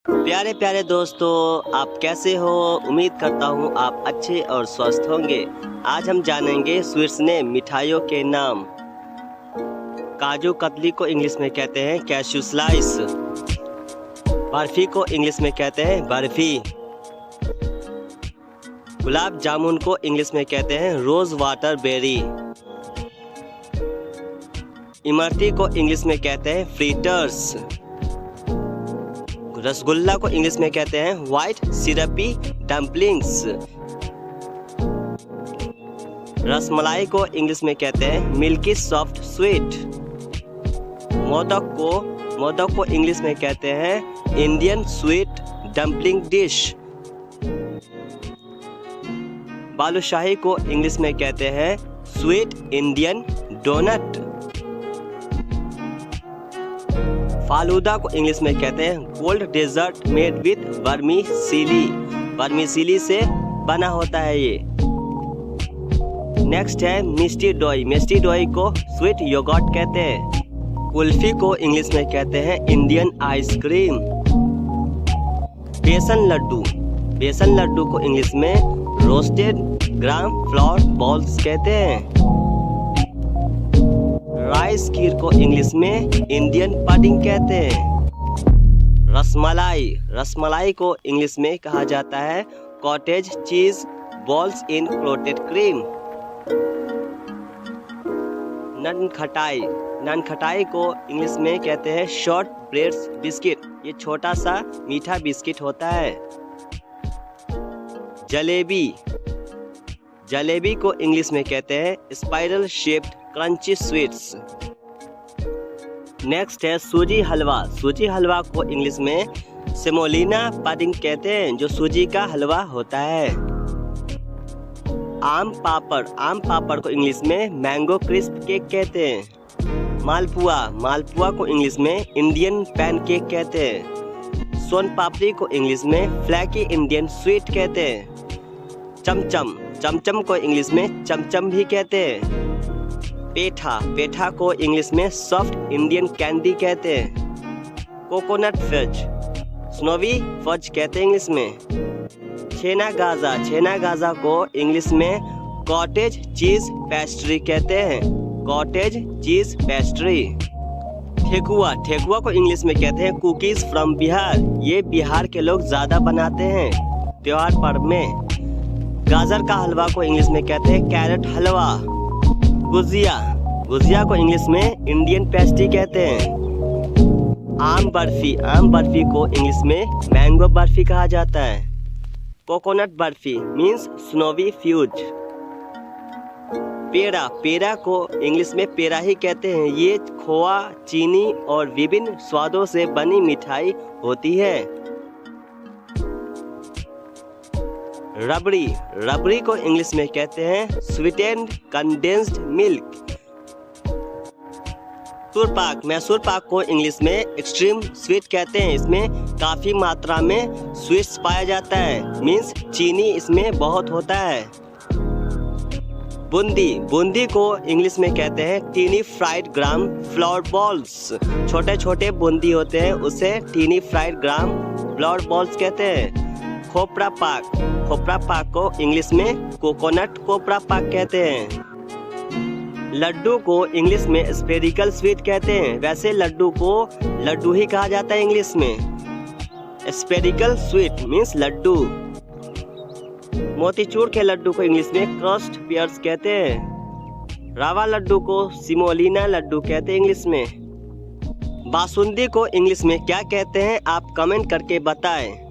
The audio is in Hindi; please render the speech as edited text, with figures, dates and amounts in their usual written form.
प्यारे प्यारे दोस्तों, आप कैसे हो। उम्मीद करता हूँ आप अच्छे और स्वस्थ होंगे। आज हम जानेंगे स्वीट्स ने मिठाइयों के नाम। काजू कतली को इंग्लिश में कहते हैं कैश्यू स्लाइस। बर्फी को इंग्लिश में कहते हैं बर्फी। गुलाब जामुन को इंग्लिश में कहते हैं रोज वाटर बेरी। इमरती को इंग्लिश में कहते हैं फ्रीटर्स। रसगुल्ला को इंग्लिश में कहते हैं व्हाइट सिरपी डम्पलिंग्स। रसमलाई को इंग्लिश में कहते हैं मिल्की सॉफ्ट स्वीट। मोदक को इंग्लिश में कहते हैं Indian sweet dumpling dish. Balushahi को इंग्लिश में कहते हैं स्वीट इंडियन डोनट। फालूदा को इंग्लिश में कहते हैं कोल्ड डेजर्ट मेड विथ वर्मीसीली। वर्मीसीली से बना होता है ये। नेक्स्ट है मिस्टी डोई। मिस्टी डोई को स्वीट योगर्ट कहते हैं। कुल्फी को इंग्लिश में कहते हैं इंडियन आइसक्रीम। बेसन लड्डू। बेसन लड्डू को इंग्लिश में रोस्टेड ग्राम फ्लोर बॉल्स कहते हैं। राइस खीर को इंग्लिश में इंडियन पडिंग कहते हैं। रसमलाई। रसमलाई को इंग्लिश में कहा जाता है cottage cheese balls in क्लोटेड cream. ननखटाई। ननखटाई को इंग्लिश में कहते हैं शॉर्ट ब्रेड्स बिस्किट। ये छोटा सा मीठा बिस्किट होता है। जलेबी। जलेबी को इंग्लिश में कहते हैं spiral shaped crunchy sweets. Next है सूजी हलवा। सूजी हलवा को इंग्लिश में सेमोलिना पडिंग कहते हैं, जो सूजी का हलवा होता है। आम पापड़। आम पापड़ को इंग्लिश में मैंगो क्रिस्प केक कहते हैं। मालपुआ। मालपुआ को इंग्लिश में इंडियन पैनकेक कहते हैं। सोन पापड़ी को इंग्लिश में फ्लैकी इंडियन स्वीट कहते हैं। चमचम। चमचम को इंग्लिश में चमचम भी कहते हैं। पेठा। पेठा को इंग्लिश में सॉफ्ट इंडियन कैंडी कहते हैं। Coconut fudge. स्नोवी फज कहते हैं इंग्लिश में। छेना गाजा। छेना गाजा को इंग्लिश में कॉटेज चीज पेस्ट्री कहते हैं। Cottage cheese pastry. ठेकुआ। ठेकुआ को इंग्लिश में कहते हैं कुकीज फ्रॉम बिहार। ये बिहार के लोग ज्यादा बनाते हैं त्योहार पर्व में। गाजर का हलवा को इंग्लिश में कहते हैं कैरेट हलवा। गुजिया। गुजिया को इंग्लिश में इंडियन पेस्ट्री कहते हैं। आम बर्फी। आम बर्फी को इंग्लिश में मैंगो बर्फी कहा जाता है। Coconut barfi means snowy fudge. Peda. Peda को इंग्लिश में पेड़ा ही कहते हैं। ये खोआ चीनी और विभिन्न स्वादों से बनी मिठाई होती है। रबड़ी। रबड़ी को इंग्लिश में कहते हैं sweetened condensed milk. Mysore pak. Mysore pak को इंग्लिश में एक्सट्रीम स्वीट कहते हैं। इसमें काफी मात्रा में स्वीट्स पाया जाता है, मीन्स चीनी इसमें बहुत होता है। बूंदी। बूंदी को इंग्लिश में कहते हैं tiny fried gram flour balls. छोटे छोटे बूंदी होते हैं, उसे tiny fried gram flour balls कहते हैं। खोपरा पाक। खोपरा पाक को इंग्लिश में कोकोनट कोपरा पाक कहते हैं। लड्डू को इंग्लिश में स्फेरिकल स्वीट कहते हैं। वैसे लड्डू को लड्डू ही कहा जाता है इंग्लिश में। Spherical sweet means laddoo. Motichoor के लड्डू को इंग्लिश में क्रस्ट पियर्स कहते हैं। रावा लड्डू को सिमोलिना लड्डू कहते हैं इंग्लिश में। बासुंदी को इंग्लिश में क्या कहते हैं आप कमेंट करके बताएं।